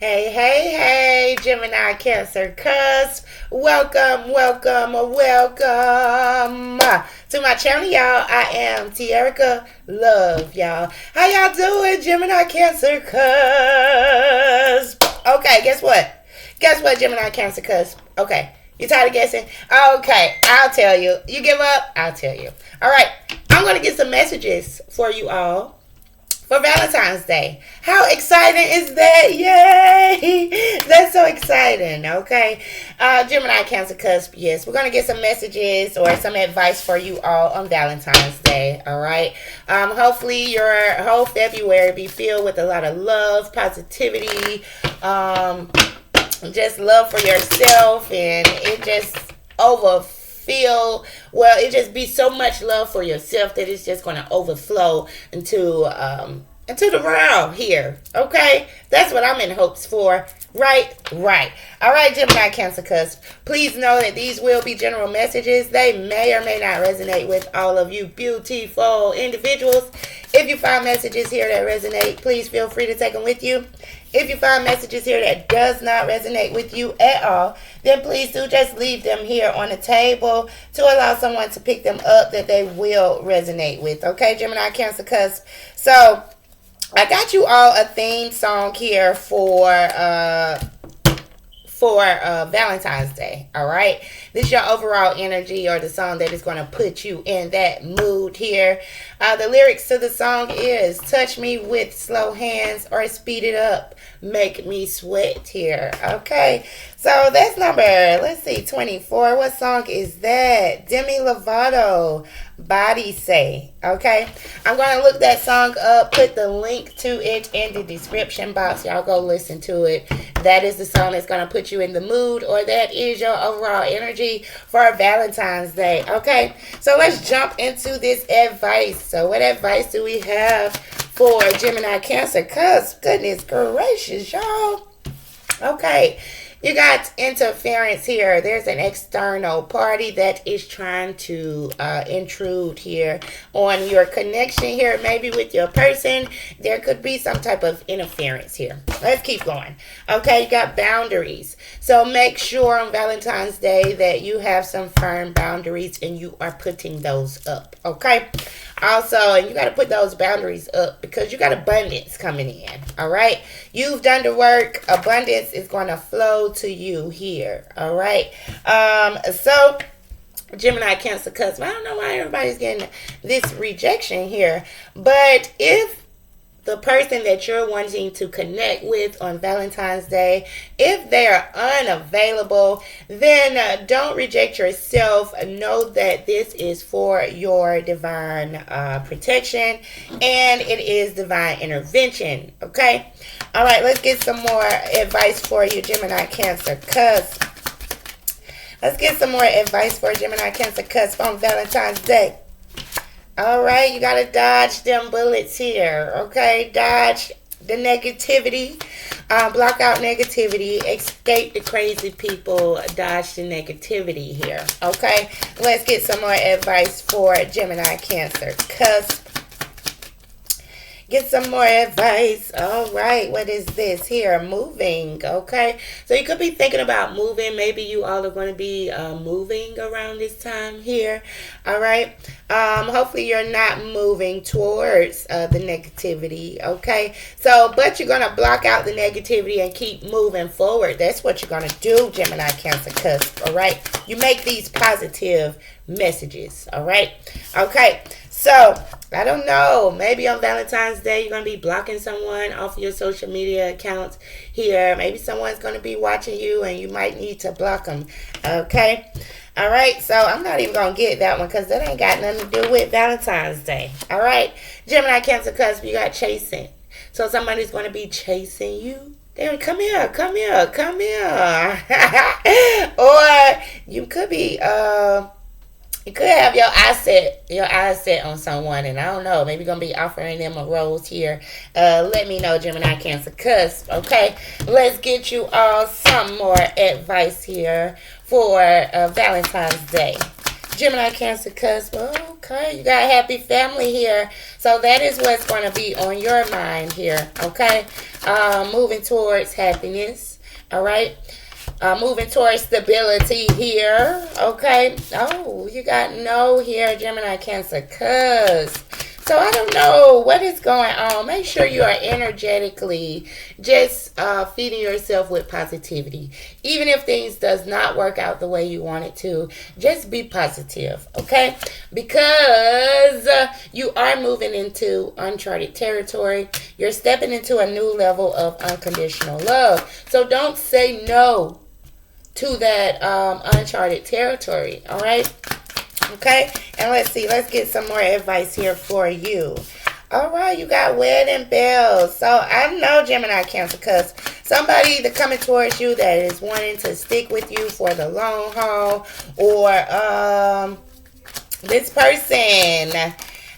Hey, hey, hey, Gemini, Cancer, Cusp. Welcome, welcome, welcome to my channel, y'all. I am TErickaLove, y'all. How y'all doing, Gemini, Cancer, Cusp? Okay, guess what? Guess what, Gemini, Cancer, Cusp? Okay, you tired of guessing? Okay, I'll tell you. You give up? I'll tell you. All right, I'm going to get some messages for you all for Valentine's Day. How exciting is that? Yay! That's so exciting, okay? Gemini, Cancer, Cusp, yes. We're going to get some messages or some advice for you all on Valentine's Day, all right? Hopefully your whole February be filled with a lot of love, positivity, just love for yourself, and it just it just be so much love for yourself that it's just going to overflow into the world here. Okay, that's what I'm in hopes for. Right. All right, Gemini, Cancer, Cusp. Please know that these will be general messages. They may or may not resonate with all of you beautiful individuals. If you find messages here that resonate, please feel free to take them with you. If you find messages here that does not resonate with you at all, then please do just leave them here on the table to allow someone to pick them up that they will resonate with. Okay, Gemini, Cancer, Cusp. So I got you all a theme song here for Valentine's Day. All right, this is your overall energy or the song that is going to put you in that mood here. The lyrics to the song is touch me with slow hands or speed it up, make me sweat here. Okay, so that's number, let's see, 24. What song is that? Demi Lovato, Body Say. Okay, I'm going to look that song up, put the link to it in the description box. Y'all go listen to it. That is the song that's going to put you in the mood, or that is your overall energy for Valentine's Day. Okay, so let's jump into this advice. So what advice do we have for Gemini, Cancer, Cusp? Goodness gracious, y'all. Okay, you got interference here. There's an external party that is trying to intrude here on your connection here, maybe with your person. There could be some type of interference here. Let's keep going. Okay, you got boundaries. So make sure on Valentine's Day that you have some firm boundaries and you are putting those up. Okay, also, and you got to put those boundaries up because you got abundance coming in. All right, you've done the work. Abundance is going to flow to you here. All right, so Gemini, Cancer, Cusp. I don't know why everybody's getting this rejection here, but if the person that you're wanting to connect with on Valentine's Day, if they are unavailable, then don't reject yourself. Know that this is for your divine protection, and it is divine intervention. Okay, all right, let's get some more advice for you, Gemini, Cancer, Cusp. Let's get some more advice for Gemini, Cancer, Cusp on Valentine's Day. All right, you got to dodge them bullets here, okay? Dodge the negativity, block out negativity, escape the crazy people, dodge the negativity here, okay? Let's get some more advice for Gemini, Cancer, Cusp. Get some more advice. All right, what is this here? Moving, okay? So you could be thinking about moving. Maybe you all are going to be moving around this time here. All right. Hopefully you're not moving towards the negativity, okay? So, but you're going to block out the negativity and keep moving forward. That's what you're going to do, Gemini, Cancer, Cusp, all right? You make these positive messages, all right? Okay, so I don't know. Maybe on Valentine's Day, you're going to be blocking someone off your social media accounts here. Maybe someone's going to be watching you and you might need to block them. Okay. All right. So I'm not even going to get that one because that ain't got nothing to do with Valentine's Day. All right. Gemini, Cancer, Cusp, you got chasing. So somebody's going to be chasing you. They're come here, come here, come here. Or you could be, you could have your eyes set on someone, and I don't know, maybe gonna be offering them a rose here. Let me know, Gemini, Cancer, Cusp. Okay, let's get you all some more advice here for Valentine's Day. Gemini, Cancer, Cusp. Okay, you got happy family here. So that is what's going to be on your mind here. Okay. moving towards happiness. All right. Moving towards stability here. Okay. Oh, you got no here, Gemini, Cancer, Cusp. So I don't know what is going on. Make sure you are energetically just feeding yourself with positivity. Even if things does not work out the way you want it to, just be positive, okay? Because you are moving into uncharted territory. You're stepping into a new level of unconditional love. So don't say no to that uncharted territory, all right? Okay, and let's see. Let's get some more advice here for you. All right, you got wedding bells. So I know, Gemini, Cancer, because somebody that coming towards you that is wanting to stick with you for the long haul, or this person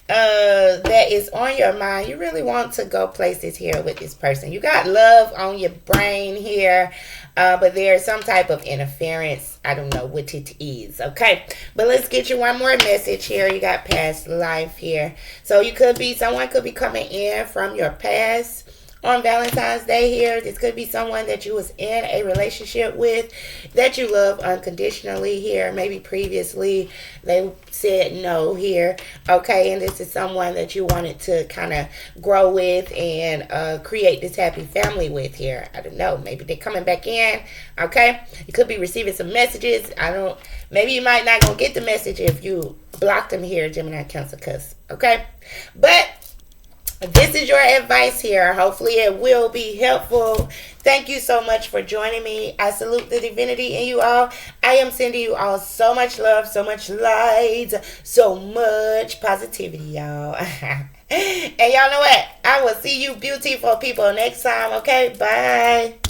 that is on your mind. You really want to go places here with this person. You got love on your brain here, but there's some type of interference. I don't know what it is, okay? But let's get you one more message here. You got past life here. So you could be, someone could be coming in from your past on Valentine's Day here. This could be someone that you was in a relationship with that you love unconditionally here. Maybe previously they said no here. Okay, and this is someone that you wanted to kind of grow with and create this happy family with here. I don't know. Maybe they're coming back in. Okay, you could be receiving some messages. Maybe you might not gonna get the message if you blocked them here, Gemini, Cancer, Cusp. Okay, but this is your advice here. Hopefully it will be helpful. Thank you so much for joining me. I salute the divinity in you all. I am sending you all so much love, so much light, so much positivity, y'all. And y'all know what? I will see you beautiful people next time, okay? Bye.